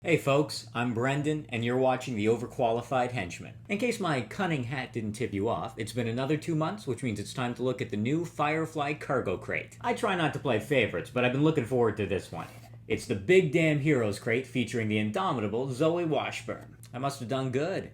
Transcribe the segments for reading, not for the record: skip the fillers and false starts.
Hey folks, I'm Brendan, and you're watching the Overqualified Henchman. In case my cunning hat didn't tip you off, it's been another 2 months, which means it's time to look at the new Firefly Cargo Crate. I try not to play favorites, but I've been looking forward to this one. It's the Big Damn Heroes crate featuring the indomitable Zoe Washburne. I must have done good.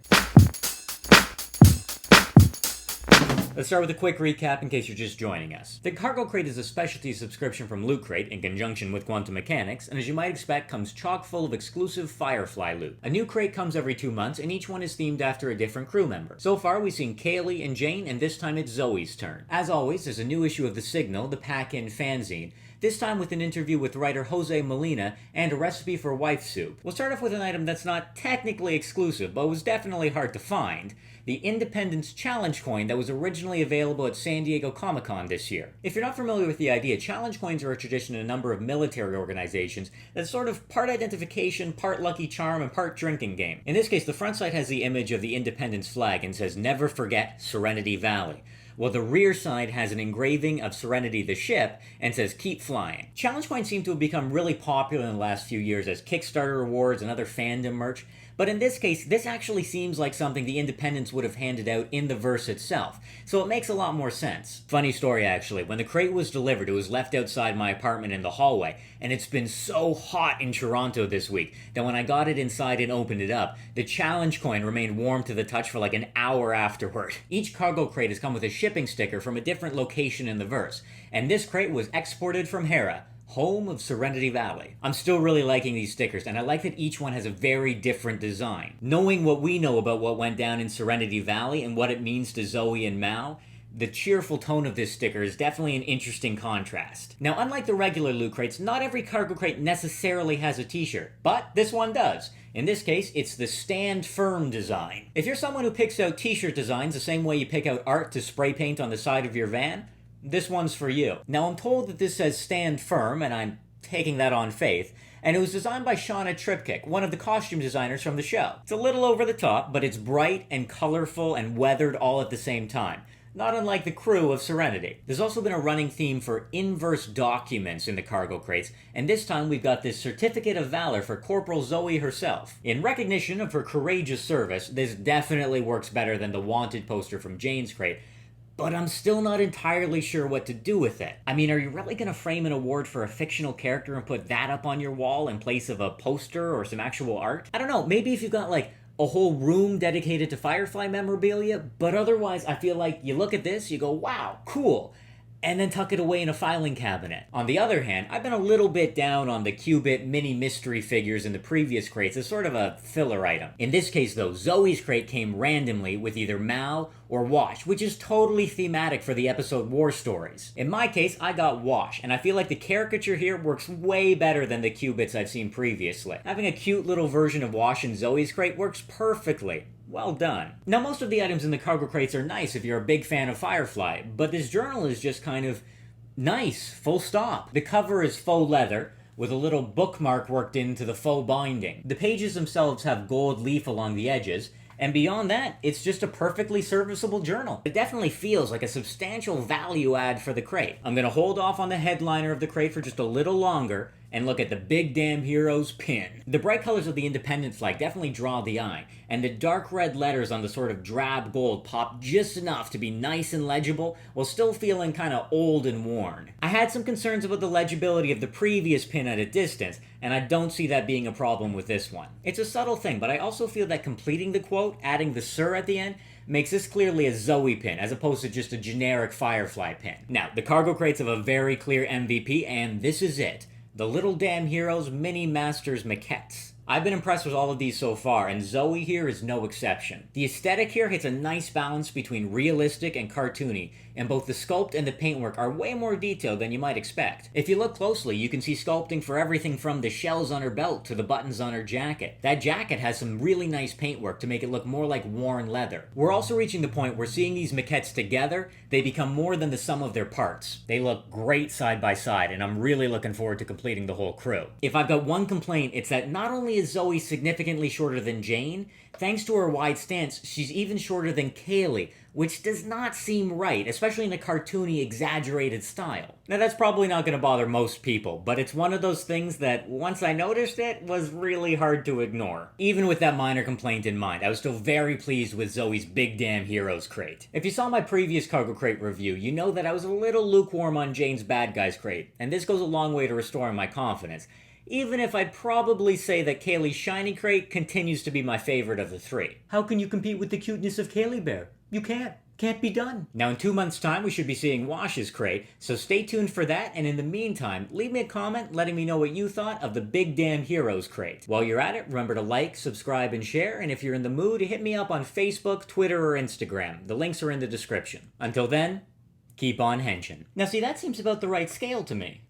Let's start with a quick recap in case you're just joining us. The Cargo Crate is a specialty subscription from Loot Crate in conjunction with Quantum Mechanics, and as you might expect, comes chock full of exclusive Firefly loot. A new crate comes every 2 months, and each one is themed after a different crew member. So far, we've seen Kaylee and Jane, and this time it's Zoe's turn. As always, there's a new issue of The Signal, the pack-in fanzine, this time with an interview with writer Jose Molina and a recipe for wife soup. We'll start off with an item that's not technically exclusive, but was definitely hard to find. The Independence Challenge Coin that was originally available at San Diego Comic-Con this year. If you're not familiar with the idea, challenge coins are a tradition in a number of military organizations that's sort of part identification, part lucky charm, and part drinking game. In this case, the front side has the image of the Independence flag and says, "Never forget Serenity Valley." While the rear side has an engraving of Serenity the ship and says, "Keep flying." Challenge coins seem to have become really popular in the last few years as Kickstarter rewards and other fandom merch, but in this case, this actually seems like something the Independents would have handed out in the verse itself, so it makes a lot more sense. Funny story actually, when the crate was delivered, it was left outside my apartment in the hallway, and it's been so hot in Toronto this week that when I got it inside and opened it up, the challenge coin remained warm to the touch for like an hour afterward. Each cargo crate has come with a shipping sticker from a different location in the verse, and this crate was exported from Hera, home of Serenity Valley. I'm still really liking these stickers, and I like that each one has a very different design. Knowing what we know about what went down in Serenity Valley and what it means to Zoe and Mal, the cheerful tone of this sticker is definitely an interesting contrast. Now, unlike the regular loot crates, not every cargo crate necessarily has a t-shirt, but this one does. In this case, it's the Stand Firm design. If you're someone who picks out t-shirt designs the same way you pick out art to spray paint on the side of your van, this one's for you. Now, I'm told that this says Stand Firm, and I'm taking that on faith, and it was designed by Shauna Tripkick, one of the costume designers from the show. It's a little over the top, but it's bright and colorful and weathered all at the same time, not unlike the crew of Serenity. There's also been a running theme for inverse documents in the cargo crates, and this time we've got this Certificate of Valor for Corporal Zoe herself. In recognition of her courageous service, this definitely works better than the wanted poster from Jane's crate, but I'm still not entirely sure what to do with it. I mean, are you really gonna frame an award for a fictional character and put that up on your wall in place of a poster or some actual art? I don't know, maybe if you've got like a whole room dedicated to Firefly memorabilia, but otherwise I feel like you look at this, you go, wow, cool, and then tuck it away in a filing cabinet. On the other hand, I've been a little bit down on the Cubit mini mystery figures in the previous crates as sort of a filler item. In this case though, Zoe's crate came randomly with either Mal or Wash, which is totally thematic for the episode War Stories. In my case, I got Wash, and I feel like the caricature here works way better than the Cubits I've seen previously. Having a cute little version of Wash in Zoe's crate works perfectly. Well done. Now, most of the items in the cargo crates are nice if you're a big fan of Firefly, but this journal is just kind of nice, full stop. The cover is faux leather, with a little bookmark worked into the faux binding. The pages themselves have gold leaf along the edges, and beyond that, it's just a perfectly serviceable journal. It definitely feels like a substantial value add for the crate. I'm gonna hold off on the headliner of the crate for just a little longer, and look at the Big Damn Heroes pin. The bright colors of the Independence flag definitely draw the eye, and the dark red letters on the sort of drab gold pop just enough to be nice and legible while still feeling kinda old and worn. I had some concerns about the legibility of the previous pin at a distance, and I don't see that being a problem with this one. It's a subtle thing, but I also feel that completing the quote, adding the "Sir" at the end, makes this clearly a Zoe pin, as opposed to just a generic Firefly pin. Now, the cargo crates have a very clear MVP, and this is it. The Little Damn Heroes Mini Masters Maquettes. I've been impressed with all of these so far, and Zoe here is no exception. The aesthetic here hits a nice balance between realistic and cartoony, and both the sculpt and the paintwork are way more detailed than you might expect. If you look closely, you can see sculpting for everything from the shells on her belt to the buttons on her jacket. That jacket has some really nice paintwork to make it look more like worn leather. We're also reaching the point where seeing these maquettes together, they become more than the sum of their parts. They look great side by side, and I'm really looking forward to completing the whole crew. If I've got one complaint, it's that not only is Zoe significantly shorter than Jane, thanks to her wide stance, she's even shorter than Kaylee, which does not seem right, especially in a cartoony, exaggerated style. Now that's probably not going to bother most people, but it's one of those things that, once I noticed it, was really hard to ignore. Even with that minor complaint in mind, I was still very pleased with Zoe's Big Damn Heroes crate. If you saw my previous Cargo Crate review, you know that I was a little lukewarm on Jane's Bad Guys crate, and this goes a long way to restoring my confidence. Even if I'd probably say that Kaylee's Shiny Crate continues to be my favorite of the three. How can you compete with the cuteness of Kaylee Bear? You can't. Can't be done. Now in 2 months' time, we should be seeing Wash's crate, so stay tuned for that, and in the meantime, leave me a comment letting me know what you thought of the Big Damn Heroes crate. While you're at it, remember to like, subscribe, and share, and if you're in the mood, hit me up on Facebook, Twitter, or Instagram. The links are in the description. Until then, keep on henching. Now see, that seems about the right scale to me.